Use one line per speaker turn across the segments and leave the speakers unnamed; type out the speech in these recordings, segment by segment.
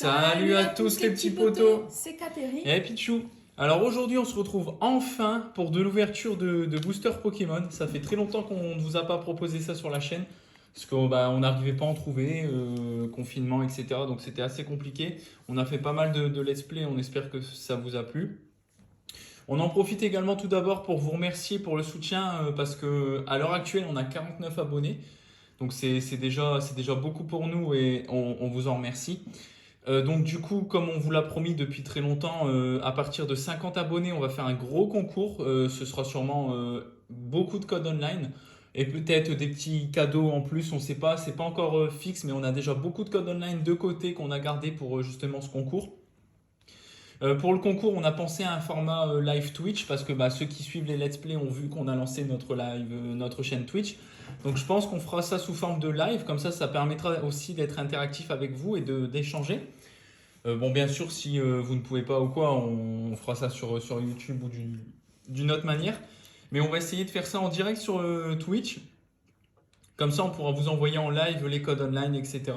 Salut à tous les petits potos.
C'est Catherine.
Et Pichou. Alors aujourd'hui on se retrouve enfin pour de l'ouverture de boosters Pokémon. Ça fait très longtemps qu'on ne vous a pas proposé ça sur la chaîne. Parce qu'on n'arrivait pas à en trouver, confinement, etc. Donc c'était assez compliqué. On a fait pas mal de let's play, on espère que ça vous a plu. On en profite également tout d'abord pour vous remercier pour le soutien parce que à l'heure actuelle on a 49 abonnés. Donc c'est déjà beaucoup pour nous et on vous en remercie. Donc du coup, comme on vous l'a promis depuis très longtemps, à partir de 50 abonnés, on va faire un gros concours. Ce sera sûrement beaucoup de codes online et peut-être des petits cadeaux en plus. On ne sait pas, c'est pas encore fixe, mais on a déjà beaucoup de codes online de côté qu'on a gardé pour justement ce concours. Pour le concours, on a pensé à un format live Twitch parce que ceux qui suivent les let's play ont vu qu'on a lancé notre live, notre chaîne Twitch. Donc je pense qu'on fera ça sous forme de live, comme ça permettra aussi d'être interactif avec vous et d'échanger. Bon, bien sûr, si vous ne pouvez pas ou quoi, on fera ça sur YouTube ou d'une autre manière. Mais on va essayer de faire ça en direct sur Twitch. Comme ça, on pourra vous envoyer en live les codes online, etc.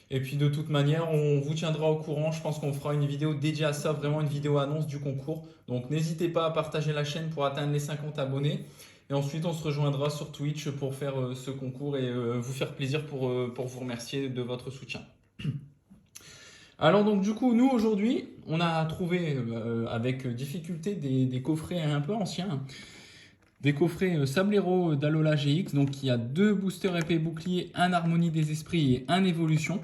Et puis de toute manière, on vous tiendra au courant. Je pense qu'on fera une vidéo dédiée à ça, vraiment une vidéo annonce du concours. Donc n'hésitez pas à partager la chaîne pour atteindre les 50 abonnés. Et ensuite, on se rejoindra sur Twitch pour faire ce concours et vous faire plaisir pour vous remercier de votre soutien. Alors donc du coup, nous aujourd'hui, on a trouvé avec difficulté des coffrets un peu anciens. Des coffrets Sablero d'Alola GX, donc il y a 2 boosters épée bouclier, un harmonie des esprits et un évolution.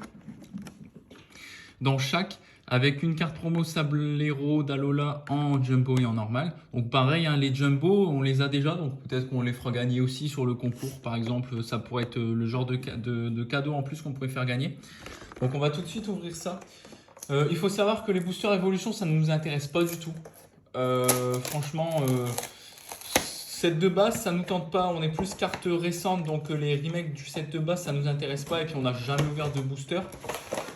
Dans chaque, avec une carte promo Sablero d'Alola en jumbo et en normal. Donc pareil, hein, les jumbo, on les a déjà, donc peut-être qu'on les fera gagner aussi sur le concours. Par exemple, ça pourrait être le genre de cadeau en plus qu'on pourrait faire gagner. Donc on va tout de suite ouvrir ça. Il faut savoir que les boosters évolution, ça ne nous intéresse pas du tout. Franchement, set de base, ça nous tente pas. On est plus carte récente, donc les remakes du set de base, ça nous intéresse pas. Et puis on n'a jamais ouvert de booster.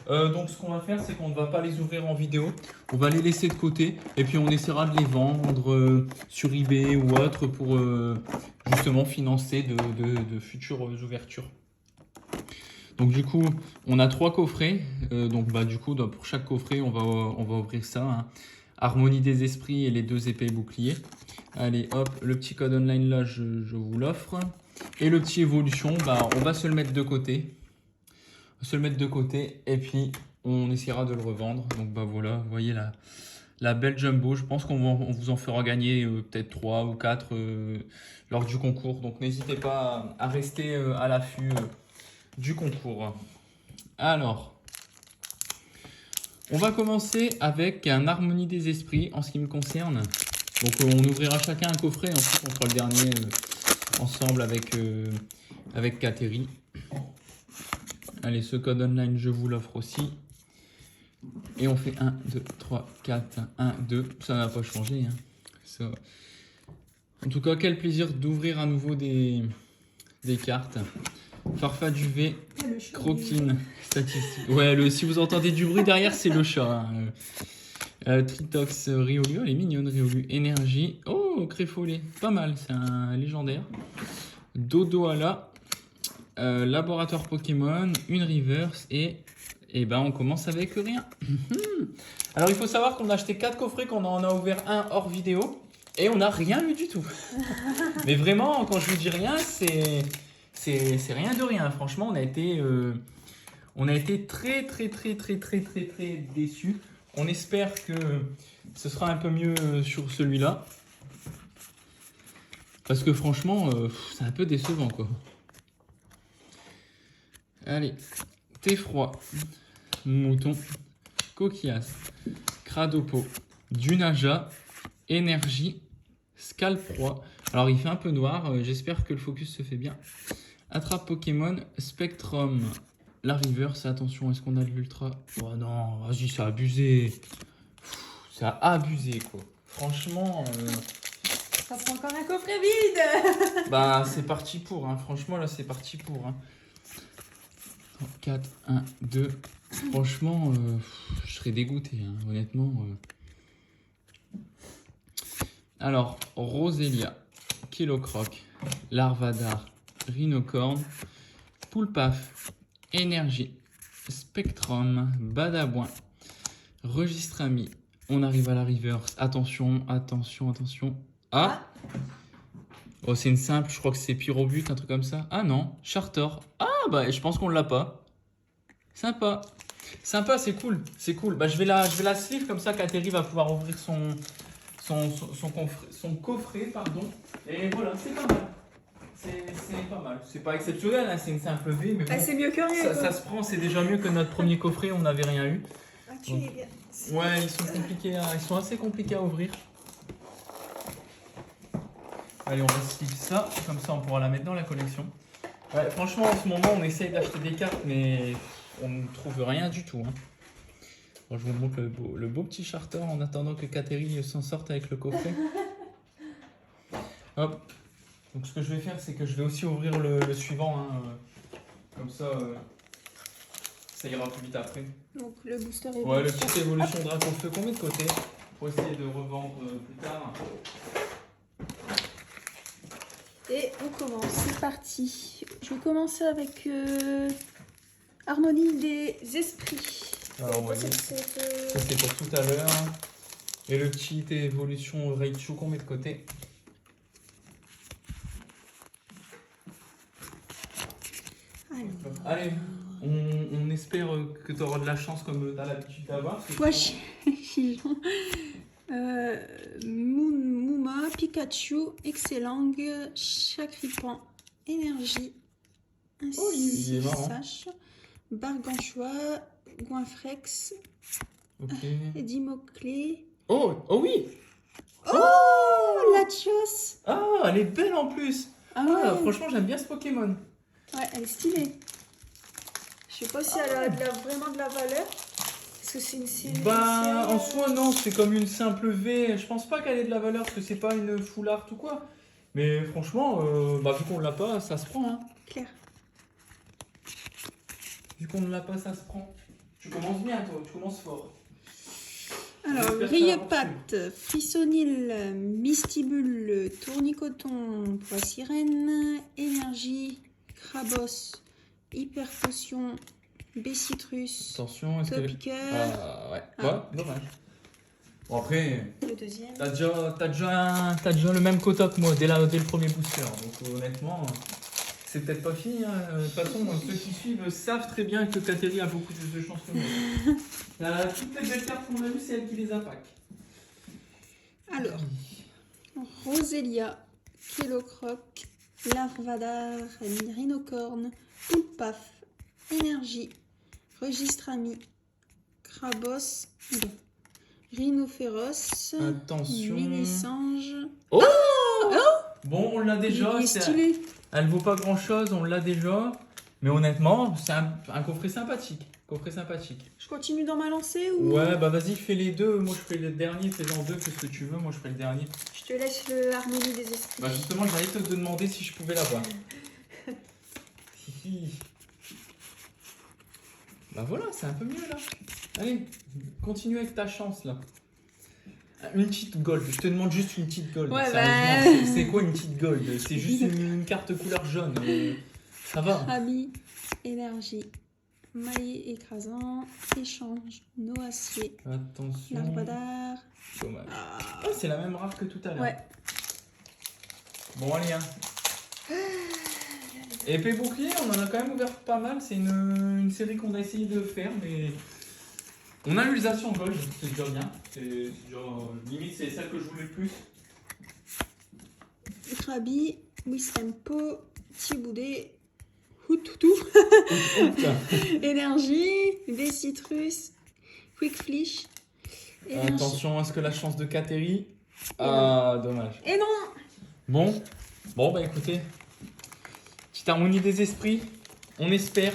Donc ce qu'on va faire, c'est qu'on ne va pas les ouvrir en vidéo. On va les laisser de côté. Et puis on essaiera de les vendre sur eBay ou autre pour justement financer de futures ouvertures. Donc du coup, on a 3 coffrets. Donc du coup, pour chaque coffret, on va ouvrir ça. Hein. Harmonie des esprits et les 2 épées boucliers. Allez, hop, le petit code online là, je vous l'offre. Et le petit évolution, on va se le mettre de côté. Et puis on essaiera de le revendre. Donc voilà, vous voyez la belle jumbo. Je pense qu'on vous en fera gagner peut-être 3 ou 4 lors du concours. Donc n'hésitez pas à rester à l'affût du concours. Alors, on va commencer avec un harmonie des esprits en ce qui me concerne. Donc on ouvrira chacun un coffret, ensuite on fera le dernier ensemble avec Catherine. Allez, ce code online, je vous l'offre aussi. Et on fait 1, 2, 3, 4, 1, 2. Ça n'a pas changé. Hein. Ça. En tout cas, quel plaisir d'ouvrir à nouveau des cartes. Farfa du V, Croquine, statistique. Ouais, si vous entendez du bruit derrière, c'est le chat. Hein. Tritox, Riolu, elle est mignonne, Riolu. Énergie, oh, Créfollet, pas mal, c'est un légendaire. Dodoala, Laboratoire Pokémon, une Reverse et on commence avec rien. Alors il faut savoir qu'on a acheté 4 coffrets, qu'on en a ouvert un hors vidéo et on n'a rien eu du tout. Mais vraiment, quand je vous dis rien, c'est rien de rien. Franchement, on a été très déçus. On espère que ce sera un peu mieux sur celui-là. Parce que franchement, c'est un peu décevant, quoi. Allez, thé froid, mouton, coquillasse, cradopo, dunaja, énergie, scalproie. Alors il fait un peu noir, j'espère que le focus se fait bien. Attrape Pokémon, Spectrum, la reverse, attention, est-ce qu'on a de l'ultra? Oh non, vas-y, c'est abusé. C'est abusé, quoi. Franchement...
Ça prend encore un coffret vide.
C'est parti pour, hein. Franchement, là, c'est parti pour. Hein. 4, 1, 2. Franchement, je serais dégoûté, hein, honnêtement. Alors, Roselia, Kilocroc, Larvadar, Rhinocorn, Poulpaf, Énergie, Spectrum, Badabouin, Registre Ami. On arrive à la reverse. Attention, attention, attention. Ah! Oh, c'est une simple, je crois que c'est Pyrobut, un truc comme ça. Ah non, Charter. Ah bah je pense qu'on l'a pas. Sympa. Sympa, c'est cool. C'est cool. Bah je vais la sleeve comme ça qu'Atterri va pouvoir ouvrir son coffret, pardon. Et voilà, c'est pas mal. C'est pas mal. C'est pas exceptionnel, hein, c'est une simple V, mais bon,
c'est mieux que rien.
ça se prend, c'est déjà mieux que notre premier coffret, on n'avait rien eu.
Ah, tu es bien.
Ouais, ils sont assez compliqués à ouvrir. Allez, on va sleeve ça, comme ça on pourra la mettre dans la collection. Ouais, franchement, en ce moment, on essaye d'acheter des cartes, mais on ne trouve rien du tout. Hein. Bon, je vous montre le beau petit charter en attendant que Kateri s'en sorte avec le coffret. Hop. Donc, ce que je vais faire, c'est que je vais aussi ouvrir le suivant. Hein. Comme ça, ça ira plus vite après.
Donc, le booster est
Ouais, le petit évolution Draconfeu qu'on met de côté pour essayer de revendre plus tard.
Et on commence, c'est parti. Je vais commencer avec Harmonie des Esprits.
Alors, voyez, ça c'est pour tout à l'heure. Et le petit évolution Raichu qu'on met de côté. Allez, on espère que tu auras de la chance comme tu as l'habitude d'avoir.
Wesh, Mouma, Pikachu, Excellang, Chakripan, Énergie, ainsi Sache, Barganchois, Goinfrex, Dimoclé.
Oh oui!
Oh, Latios!
Ah, elle est belle en plus!
Ah ouais.
Franchement, j'aime bien ce Pokémon.
Ouais, elle est stylée. Je sais pas si elle a vraiment de la valeur. Parce que c'est une série.
Bah, en soi, non, c'est comme une simple V. Je pense pas qu'elle ait de la valeur parce que c'est pas une full art ou quoi. Mais franchement, vu qu'on l'a pas, ça se prend. Hein.
Claire.
Vu qu'on ne l'a pas, ça se prend. Tu commences bien, toi, tu commences fort.
Alors, Grillepatte, Frissonil, Mistibule, Tournicoton, Poissirène, Énergie, Crabos, Hyper Potion, Bessitrus,
Attention, est-ce que...
Topiqueur.
Ah, ouais. Quoi dommage. Bon, après,
Le deuxième.
t'as déjà le même quota que moi dès le premier booster. Donc, honnêtement, c'est peut-être pas fini. Hein. De toute façon, ceux qui suivent savent très bien que Kateri a beaucoup plus de chance que moi. Toutes les belles cartes qu'on a vues, c'est elle qui les attaque.
Alors, Roselia, Kellocroc, Larvadar, Rhinocorne, Poulpaf, Énergie, Registre Ami, Crabos, Rhinophéros,
Attention.
Mini-Singe.
Oh, bon, on l'a déjà.
Il est stylé.
Elle vaut pas grand chose, on l'a déjà. Mais honnêtement, c'est un coffret sympathique.
Je continue dans ma lancée ou...
Ouais, bah vas-y, fais les deux. Moi, je fais le dernier. Fais-en deux, fais ce que tu veux. Moi, je fais le dernier.
Je te laisse le Harmonie des Esprits.
Bah justement, j'allais te demander si je pouvais l'avoir. Bah voilà, c'est un peu mieux là. Allez, continue avec ta chance là. Une petite gold, je te demande juste une petite gold.
Ouais,
sérieusement, c'est quoi une petite gold? C'est juste une carte couleur jaune. Ça va.
Ami, Énergie, Maillet écrasant, Échange, Noacier,
Attention.
Larvadar.
Dommage. Ah, c'est la même rare que tout à l'heure.
Ouais.
Bon, allez, hein. Épée bouclier, on en a quand même ouvert pas mal. C'est une série qu'on a essayé de faire, mais on a l'utilisation gold, c'est déjà bien. C'est déjà, limite, c'est celle que je voulais le plus.
Krabi, Wistempo, Thiboudet, Houtoutou, Énergie, Bessitrus, Quickflish.
Attention, est-ce que la chance de Kateri? Ah, dommage.
Et non.
Bon, bah écoutez, petite harmonie des esprits. On espère.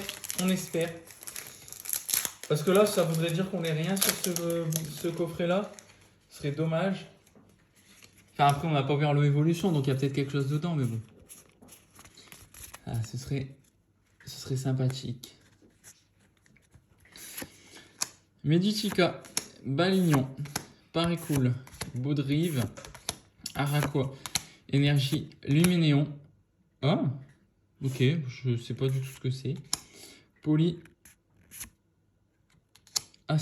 Parce que là, ça voudrait dire qu'on n'est rien sur ce coffret-là. Ce serait dommage. Enfin, après, on n'a pas ouvert l'évolution, donc il y a peut-être quelque chose dedans, mais bon. Ah, ce serait sympathique. Meditica, Balignon, Paricool, Baudrive, Araquois, Énergie, Luminéon. Ah, ok, je sais pas du tout ce que c'est. Poly, Ah,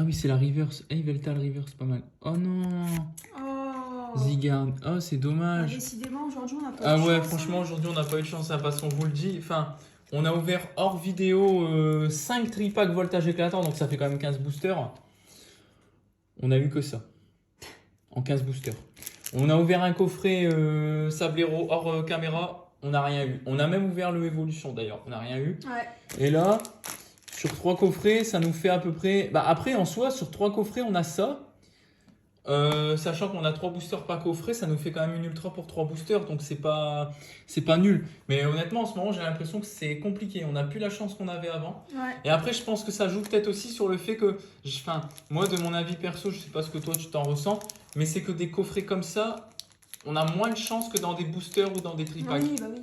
oui, c'est la reverse. Hey, Veltal reverse, pas mal. Oh non.
Oh.
Zygarde. Oh, c'est
Ah,
dommage.
décidément, aujourd'hui, on n'a pas
Ah
eu de
ouais,
chance,
franchement,
hein.
aujourd'hui, on n'a pas eu de chance, hein, parce qu'on vous le dit. Enfin, on a ouvert hors vidéo 5 tripacks voltage éclatant, donc ça fait quand même 15 boosters. On a eu que ça. En 15 boosters. On a ouvert un coffret Sablero hors caméra, on n'a rien eu. On a même ouvert le Evolution d'ailleurs, on n'a rien eu.
Ouais.
Et là, sur 3 coffrets, ça nous fait à peu près. Bah après, en soi, sur 3 coffrets, on a ça. Sachant qu'on a 3 boosters par coffret, ça nous fait quand même une ultra pour 3 boosters, donc c'est pas nul. Mais honnêtement, en ce moment, j'ai l'impression que c'est compliqué. On n'a plus la chance qu'on avait avant.
Ouais.
Et après, je pense que ça joue peut-être aussi sur le fait que, enfin, moi, de mon avis perso, je sais pas ce que toi tu t'en ressens, mais c'est que des coffrets comme ça, on a moins de chance que dans des boosters ou dans des tripacks.
Oui, bah oui.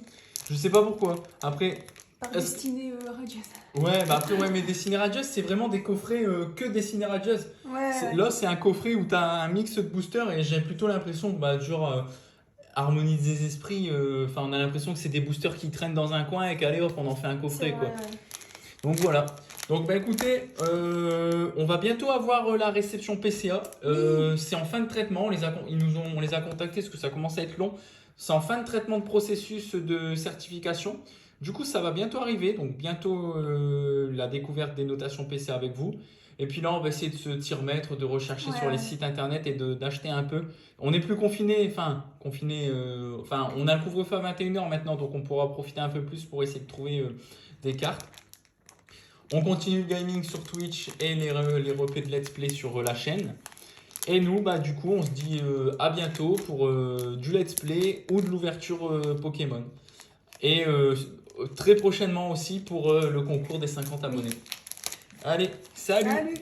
Je sais pas pourquoi. Après,
Par
est-ce-
destinée radieuse.
ouais, bah après, ouais, mais des Cineradius, c'est vraiment des coffrets que des Cineradius.
Ouais.
Là, c'est un coffret où tu as un mix de boosters et j'ai plutôt l'impression que, bah, genre, Harmonie des esprits, enfin, on a l'impression que c'est des boosters qui traînent dans un coin et qu'allez hop, on en fait un
C'est
coffret,
vrai,
quoi.
ouais.
Donc voilà. Donc, bah écoutez, on va bientôt avoir la réception PCA. C'est en fin de traitement. On les a contactés parce que ça commence à être long. C'est en fin de traitement de processus de certification. Du coup, ça va bientôt arriver. Donc, bientôt la découverte des notations PCA avec vous. Et puis là, on va essayer de s'y remettre, de rechercher sur les sites internet et d'acheter un peu. On n'est plus confiné, enfin, on a le couvre-feu à 21h maintenant, donc on pourra profiter un peu plus pour essayer de trouver des cartes. On continue le gaming sur Twitch et les replays de Let's Play sur la chaîne. Et nous, bah, du coup, on se dit à bientôt pour du Let's Play ou de l'ouverture Pokémon. Et très prochainement aussi pour le concours des 50 abonnés. Allez, salut!
Salut!